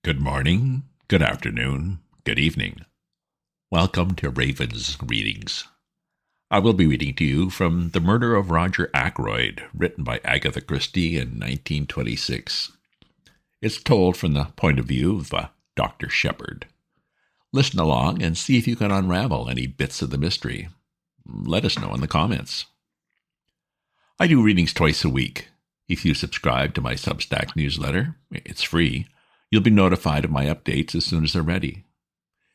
Good morning, good afternoon, good evening. Welcome to Raven's Readings. I will be reading to you from The Murder of Roger Ackroyd, written by Agatha Christie in 1926. It's told from the point of view of Doctor Sheppard. Listen along and see if you can unravel any bits of the mystery. Let us know in the comments. I do readings twice a week. If you subscribe to my Substack newsletter, it's free. You'll be notified of my updates as soon as they're ready.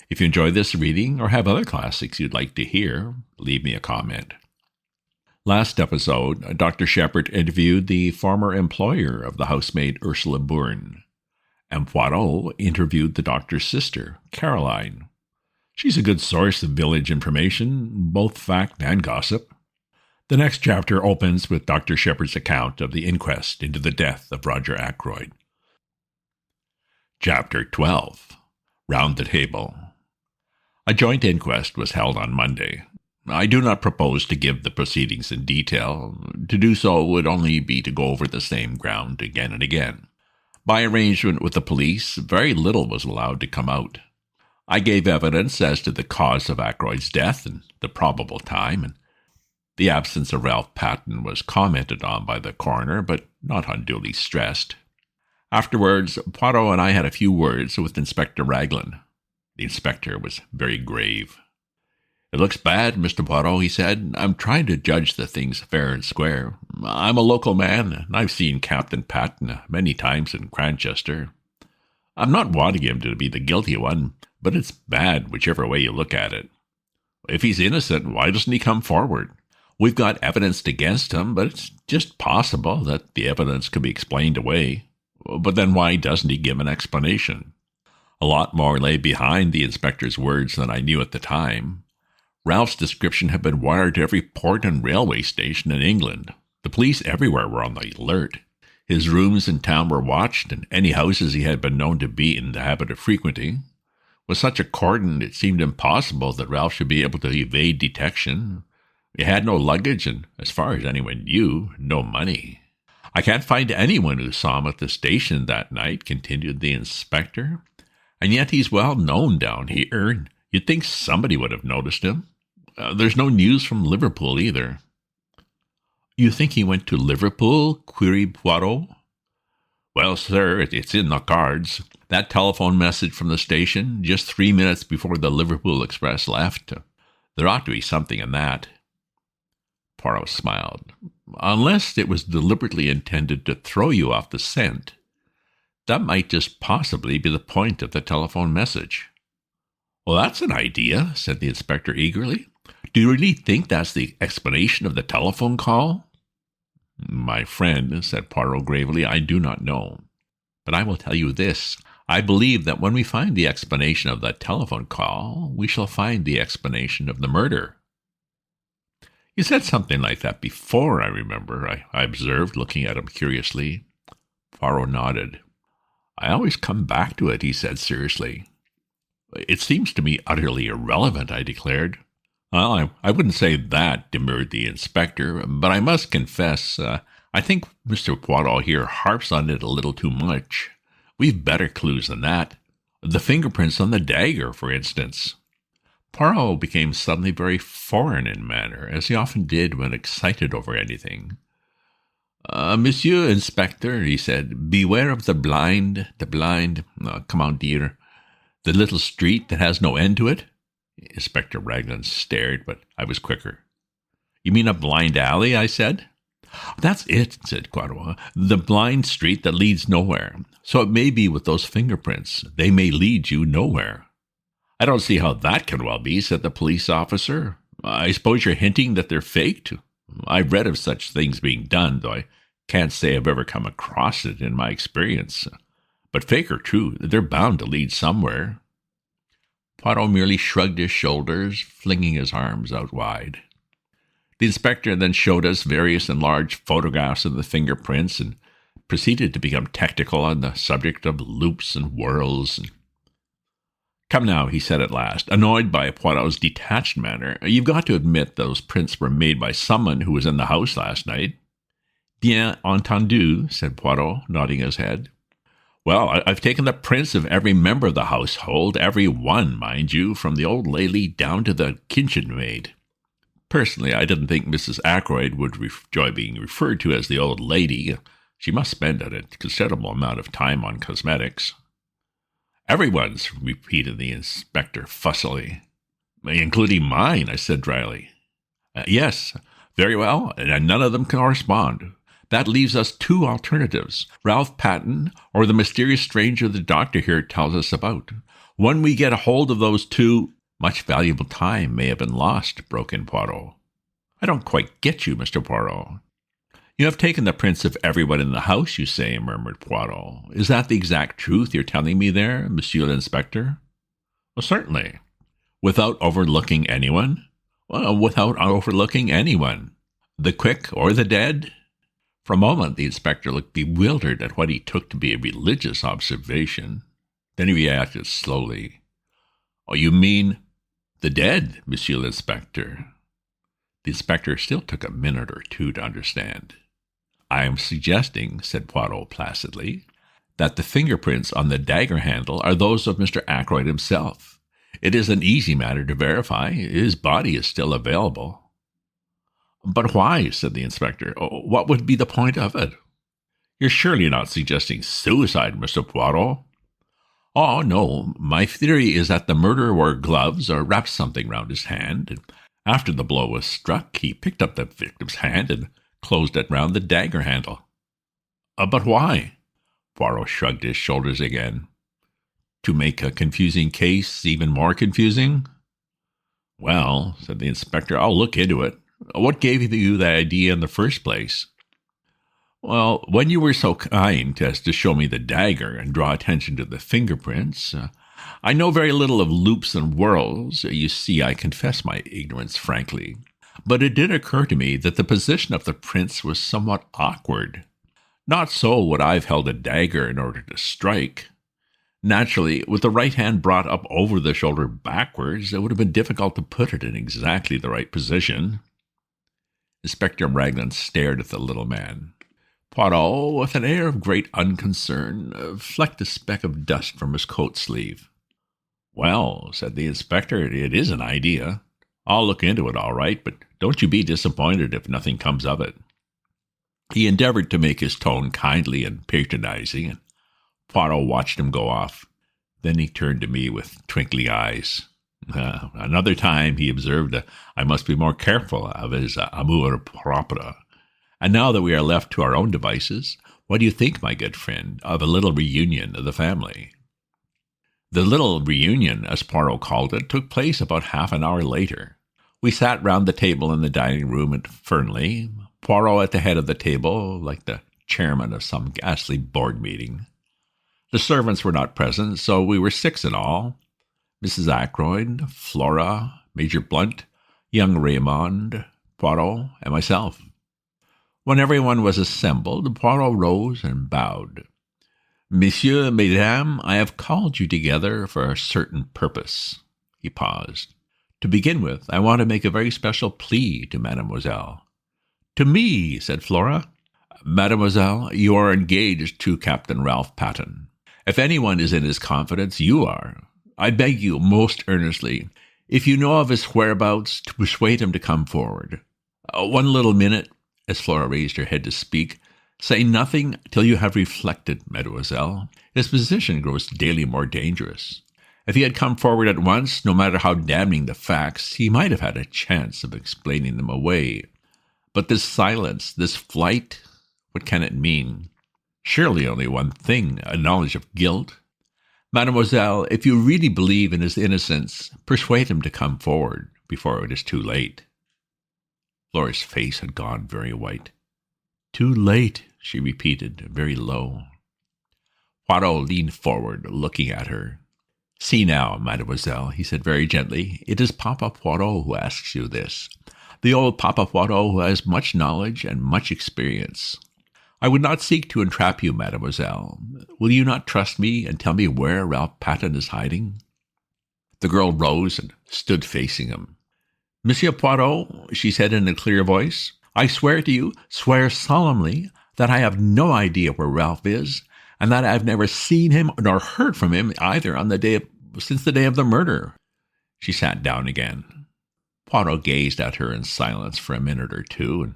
If you enjoy this reading or have other classics you'd like to hear, leave me a comment. Last episode, Dr. Sheppard interviewed the former employer of the housemaid Ursula Bourne, and Poirot interviewed the doctor's sister, Caroline. She's a good source of village information, both fact and gossip. The next chapter opens with Dr. Sheppard's account of the inquest into the death of Roger Ackroyd. Chapter 12. Round the Table. A joint inquest was held on Monday. I do not propose to give the proceedings in detail. To do so would only be to go over the same ground again and again. By arrangement with the police, very little was allowed to come out. I gave evidence as to the cause of Ackroyd's death and the probable time, and the absence of Ralph Patten was commented on by the coroner, but not unduly stressed. Afterwards, Poirot and I had a few words with Inspector Raglan. The inspector was very grave. "It looks bad, Mr. Poirot," he said. "I'm trying to judge the things fair and square. I'm a local man, and I've seen Captain Patten many times in Cranchester. I'm not wanting him to be the guilty one, but it's bad whichever way you look at it. If he's innocent, why doesn't he come forward? We've got evidence against him, but it's just possible that the evidence could be explained away. But then why doesn't he give an explanation?" A lot more lay behind the inspector's words than I knew at the time. Ralph's description had been wired to every port and railway station in England. The police everywhere were on the alert. His rooms in town were watched, and any houses he had been known to be in the habit of frequenting. With such a cordon, it seemed impossible that Ralph should be able to evade detection. He had no luggage, and as far as anyone knew, no money. "I can't find anyone who saw him at the station that night," continued the inspector. "And yet he's well known down here, and you'd think somebody would have noticed him. There's no news from Liverpool either." "You think he went to Liverpool?" queried Poirot. "Well, sir, it's in the cards. That telephone message from the station, just 3 minutes before the Liverpool express left. There ought to be something in that." Poirot smiled. "Unless it was deliberately intended to throw you off the scent. That might just possibly be the point of the telephone message." "Well, that's an idea," said the inspector eagerly. "Do you really think that's the explanation of the telephone call?" "My friend," said Poirot gravely, "I do not know. But I will tell you this. I believe that when we find the explanation of that telephone call, we shall find the explanation of the murder." "You said something like that before, I remember," I observed, looking at him curiously. Poirot nodded. "I always come back to it," he said seriously. "It seems to me utterly irrelevant," I declared. "Well, I wouldn't say that," demurred the inspector, "but I must confess, I think Mr. Poirot here harps on it a little too much. We've better clues than that. The fingerprints on the dagger, for instance." Poirot became suddenly very foreign in manner, as he often did when excited over anything. "Monsieur Inspector," he said, "beware of the blind, comment dire, the little street that has no end to it." Inspector Raglan stared, but I was quicker. "You mean a blind alley?" I said. "That's it," said Poirot, "the blind street that leads nowhere. So it may be with those fingerprints. They may lead you nowhere." "I don't see how that can well be," said the police officer. "I suppose you're hinting that they're faked? I've read of such things being done, though I can't say I've ever come across it in my experience. But fake or true, they're bound to lead somewhere." Poirot merely shrugged his shoulders, flinging his arms out wide. The inspector then showed us various enlarged photographs of the fingerprints and proceeded to become technical on the subject of loops and whorls. "Come now," he said at last, annoyed by Poirot's detached manner. "You've got to admit those prints were made by someone who was in the house last night." "Bien entendu," said Poirot, nodding his head. Well, I've taken the prints of every member of the household, every one, mind you, from the old lady down to the kitchen maid. Personally, I didn't think Mrs. Ackroyd would enjoy being referred to as the old lady. She must spend a considerable amount of time on cosmetics. Everyone's, repeated the inspector fussily. Including mine, I said dryly. Yes, very well, and none of them correspond. That leaves us two alternatives, Ralph Patten or the mysterious stranger the doctor here tells us about. When we get a hold of those two, much valuable time may have been lost, broke in Poirot. I don't quite get you, Mr. Poirot. You have taken the prints of everyone in the house, you say, murmured Poirot. Is that the exact truth you're telling me there, Monsieur l'Inspector? Well, certainly. Without overlooking anyone? Well, without overlooking anyone. The quick or the dead? For a moment, the inspector looked bewildered at what he took to be a religious observation. Then he reacted slowly. Oh, you mean the dead, Monsieur l'Inspector? The inspector still took a minute or two to understand. I am suggesting, said Poirot placidly, that the fingerprints on the dagger handle are those of Mr. Ackroyd himself. It is an easy matter to verify. His body is still available. But why, said the inspector. What would be the point of it? You're surely not suggesting suicide, Mr. Poirot? Oh, no. My theory is that the murderer wore gloves or wrapped something round his hand. And after the blow was struck, he picked up the victim's hand and closed it round the dagger handle. But why? Poirot shrugged his shoulders again. To make a confusing case even more confusing? Well, said the inspector, I'll look into it. What gave you the idea in the first place? Well, when you were so kind as to show me the dagger and draw attention to the fingerprints, I know very little of loops and whorls. You see, I confess my ignorance frankly. But it did occur to me that the position of the prints was somewhat awkward. Not so would I have held a dagger in order to strike. Naturally, with the right hand brought up over the shoulder backwards, it would have been difficult to put it in exactly the right position. Inspector Raglan stared at the little man. Poirot, with an air of great unconcern, flecked a speck of dust from his coat sleeve. Well, said the inspector, it is an idea. I'll look into it all right, but don't you be disappointed if nothing comes of it. He endeavored to make his tone kindly and patronizing, and Poirot watched him go off. Then he turned to me with twinkling eyes. Another time, he observed, I must be more careful of his amour propre. And now that we are left to our own devices, what do you think, my good friend, of a little reunion of the family? The little reunion, as Poirot called it, took place about half an hour later. We sat round the table in the dining room at Fernley, Poirot at the head of the table, like the chairman of some ghastly board meeting. The servants were not present, so we were 6 in all. Mrs. Ackroyd, Flora, Major Blunt, young Raymond, Poirot, and myself. When everyone was assembled, Poirot rose and bowed. Messieurs, mesdames, I have called you together for a certain purpose. He paused. To begin with, I want to make a very special plea to mademoiselle. To me, said Flora. Mademoiselle, you are engaged to Captain Ralph Patten. If anyone is in his confidence, you are. I beg you most earnestly, if you know of his whereabouts, to persuade him to come forward. 1 little minute, as Flora raised her head to speak. Say nothing till you have reflected, mademoiselle. His position grows daily more dangerous. If he had come forward at once, no matter how damning the facts, he might have had a chance of explaining them away. But this silence, this flight, what can it mean? Surely only one thing, a knowledge of guilt. Mademoiselle, if you really believe in his innocence, persuade him to come forward before it is too late. Flora's face had gone very white. Too late, she repeated, very low. Poirot leaned forward, looking at her. See now, mademoiselle, he said very gently, it is Papa Poirot who asks you this. The old Papa Poirot who has much knowledge and much experience. I would not seek to entrap you, mademoiselle. Will you not trust me and tell me where Ralph Patten is hiding? The girl rose and stood facing him. Monsieur Poirot, she said in a clear voice, I swear to you, swear solemnly, that I have no idea where Ralph is, and that I've never seen him nor heard from him either since the day of the murder." She sat down again. Poirot gazed at her in silence for a minute or two, and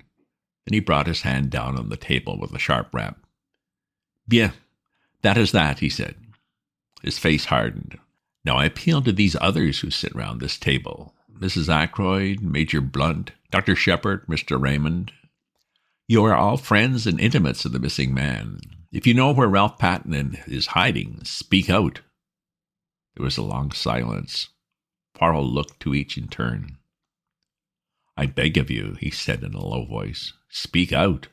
then he brought his hand down on the table with a sharp rap. "Bien, that is that," he said. His face hardened. "Now I appeal to these others who sit round this table. Mrs. Ackroyd, Major Blunt, Doctor Sheppard, Mr. Raymond. You are all friends and intimates of the missing man. If you know where Ralph Patton is hiding, speak out." There was a long silence. Poirot looked to each in turn. "I beg of you," he said in a low voice, "speak out."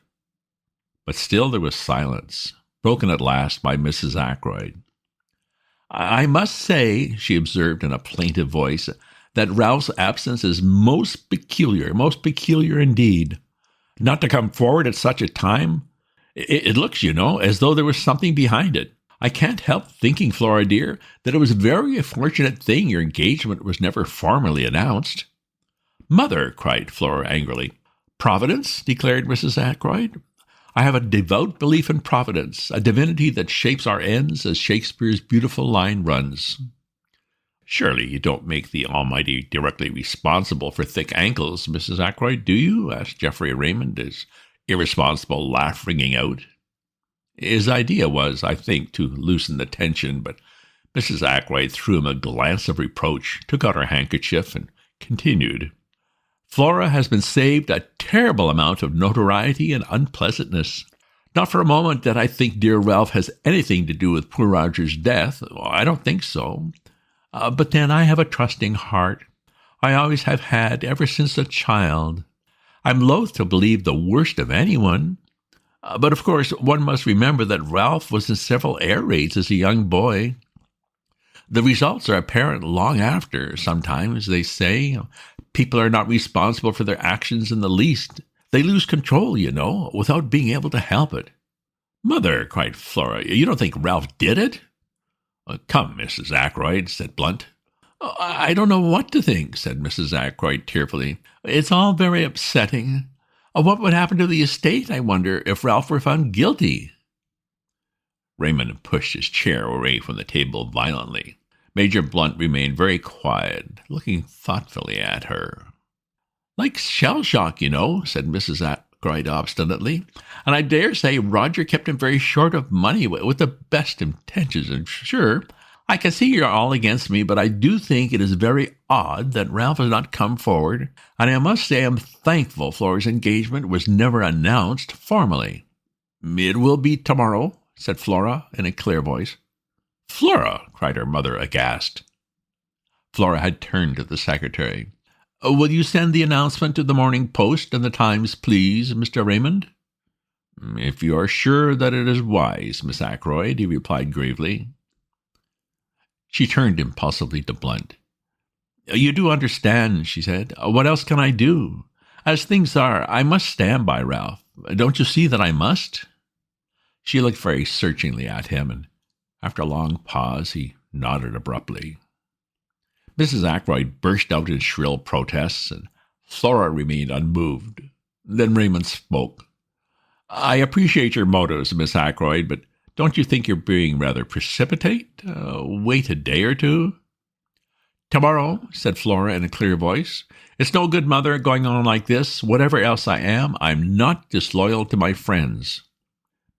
But still there was silence, broken at last by Mrs. Ackroyd. "I must say," she observed in a plaintive voice, "that Ralph's absence is most peculiar indeed. Not to come forward at such a time. It looks, as though there was something behind it. I can't help thinking, Flora dear, that it was a very fortunate thing your engagement was never formally announced." "Mother!" cried Flora angrily. "Providence?" declared Mrs. Ackroyd. "I have a devout belief in Providence, a divinity that shapes our ends, as Shakespeare's beautiful line runs." "Surely you don't make the Almighty directly responsible for thick ankles, Mrs. Ackroyd, do you?" asked Geoffrey Raymond, his irresponsible laugh ringing out. His idea was, I think, to loosen the tension, but Mrs. Ackroyd threw him a glance of reproach, took out her handkerchief, and continued. "Flora has been saved a terrible amount of notoriety and unpleasantness. Not for a moment that I think dear Ralph has anything to do with poor Roger's death. I don't think so. But then I have a trusting heart. I always have had, ever since a child. I'm loath to believe the worst of anyone. But of course, one must remember that Ralph was in several air raids as a young boy. The results are apparent long after. Sometimes, they say, people are not responsible for their actions in the least. They lose control, without being able to help it." "Mother," cried Flora, "you don't think Ralph did it?" "Come, Mrs. Ackroyd," said Blunt. "I don't know what to think," said Mrs. Ackroyd tearfully. "It's all very upsetting. What would happen to the estate, I wonder, if Ralph were found guilty?" Raymond pushed his chair away from the table violently. Major Blunt remained very quiet, looking thoughtfully at her. "Like shell shock, said Mrs. Ackroyd obstinately. "And I dare say Roger kept him very short of money with the best intentions. And sure, I can see you're all against me, but I do think it is very odd that Ralph has not come forward, and I must say I'm thankful Flora's engagement was never announced formally." "It will be tomorrow," said Flora in a clear voice. "Flora!" cried her mother, aghast. Flora had turned to the secretary. "Will you send the announcement to the Morning Post and the Times, please, Mr. Raymond?" "If you are sure that it is wise, Miss Ackroyd," he replied gravely. She turned impulsively to Blunt. "You do understand," she said. "What else can I do? As things are, I must stand by Ralph. Don't you see that I must?" She looked very searchingly at him, and after a long pause, he nodded abruptly. Mrs. Ackroyd burst out in shrill protests, and Flora remained unmoved. Then Raymond spoke. "I appreciate your motives, Miss Ackroyd, but don't you think you're being rather precipitate? Wait a day or two?" "Tomorrow," said Flora in a clear voice. "It's no good, Mother, going on like this. Whatever else I am, I'm not disloyal to my friends."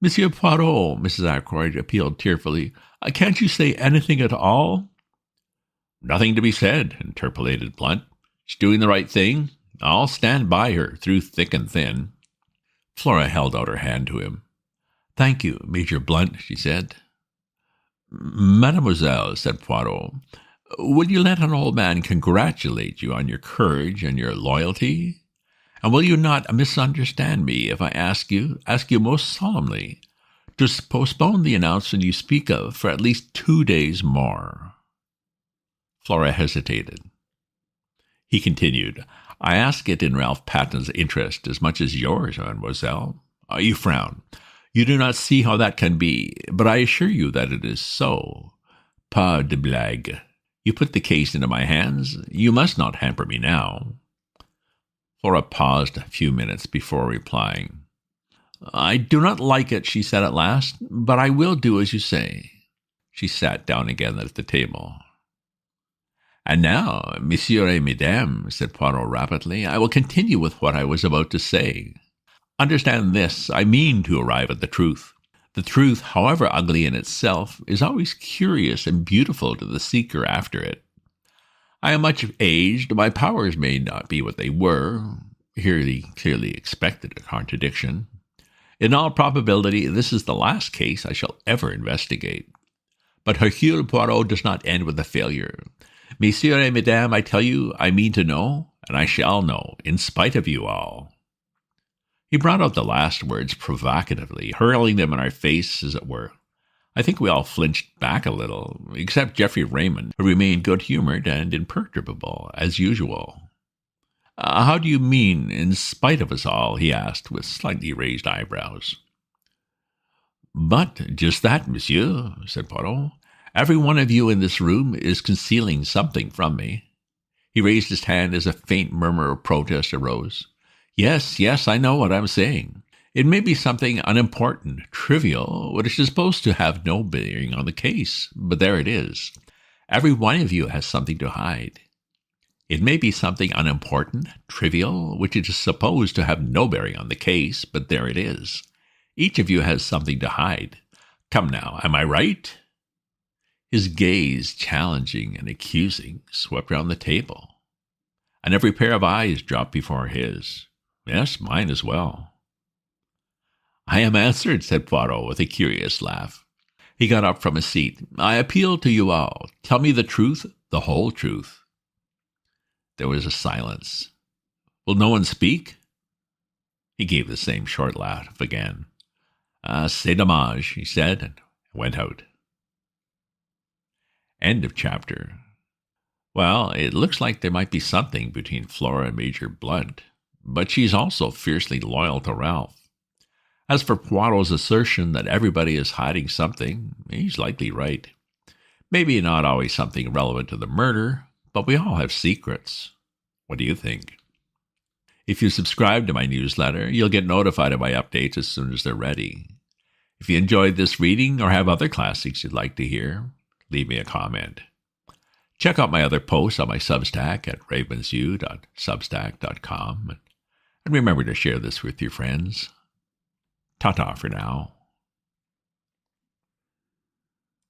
"Monsieur Poirot," Mrs. Ackroyd appealed tearfully, "can't you say anything at all?" "Nothing to be said," interpolated Blunt. "She's doing the right thing. I'll stand by her through thick and thin." Flora held out her hand to him. "Thank you, Major Blunt," she said. "Mademoiselle," said Poirot, "will you let an old man congratulate you on your courage and your loyalty? And will you not misunderstand me if I ask you most solemnly, to postpone the announcement you speak of for at least 2 days more?" Flora hesitated. He continued, "I ask it in Ralph Patton's interest as much as yours, mademoiselle." You frown. "You do not see how that can be, but I assure you that it is so. Pas de blague. You put the case into my hands. You must not hamper me now." Flora paused a few minutes before replying. I do not like it, she said at last, but I will do as you say. She sat down again at the table. And now, Monsieur et Madame, said Poirot rapidly, I will continue with what I was about to say. Understand this, I mean to arrive at the truth. The truth, however ugly in itself, is always curious and beautiful to the seeker after it. I am much aged, my powers may not be what they were. Here he clearly expected a contradiction. In all probability, this is the last case I shall ever investigate. But Hercule Poirot does not end with a failure. Monsieur et Madame, I tell you, I mean to know, and I shall know, in spite of you all. He brought out the last words provocatively, hurling them in our face, as it were. I think we all flinched back a little, except Geoffrey Raymond, who remained good-humoured and imperturbable, as usual. How do you mean, in spite of us all? He asked, with slightly raised eyebrows. But just that, monsieur, said Poirot. Every one of you in this room is concealing something from me. He raised his hand as a faint murmur of protest arose. Yes, I know what I'm saying. It may be something unimportant, trivial, which is supposed to have no bearing on the case, but there it is. Every one of you has something to hide. It may be something unimportant, trivial, which is supposed to have no bearing on the case, but there it is. Each of you has something to hide. Come now, am I right? His gaze, challenging and accusing, swept round the table, and every pair of eyes dropped before his. Yes, mine as well. I am answered, said Poirot with a curious laugh. He got up from his seat. I appeal to you all. Tell me the truth, the whole truth. There was a silence. Will no one speak? He gave the same short laugh again. C'est dommage, he said, and went out. End of chapter. Well, it looks like there might be something between Flora and Major Blunt, but she's also fiercely loyal to Ralph. As for Poirot's assertion that everybody is hiding something, he's likely right. Maybe not always something relevant to the murder, but we all have secrets. What do you think? If you subscribe to my newsletter, you'll get notified of my updates as soon as they're ready. If you enjoyed this reading or have other classics you'd like to hear, leave me a comment. Check out my other posts on my Substack at ravensview.substack.com. And remember to share this with your friends. Ta-ta for now.